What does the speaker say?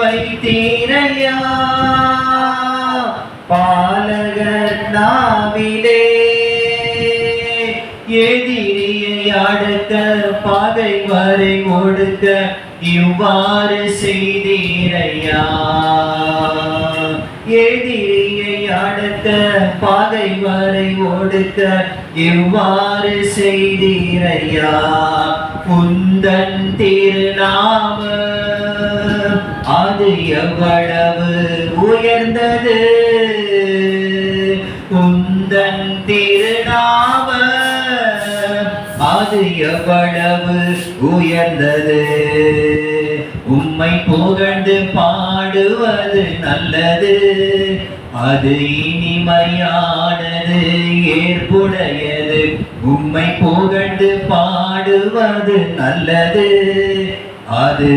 வைத்தீரையா பாலகர் நாவிலே எதிரியை அடக்க பாதை வரை ஒடுக்க இவ்வாறு செய்தீரையா எதிரியை அடக்க பாதை வரை ஒடுக்க இவ்வாறு செய்தீரையா உந்தன் திருநாம அது எவ்வளவு உயர்ந்தது உந்தன் திருநாம அது எவ்வளவு உயர்ந்தது உம்மை புகழ்ந்து பாடுவது நல்லது அது இனிமையானது ஏற்புடையது உம்மை புகழ்ந்து பாடுவது நல்லது அது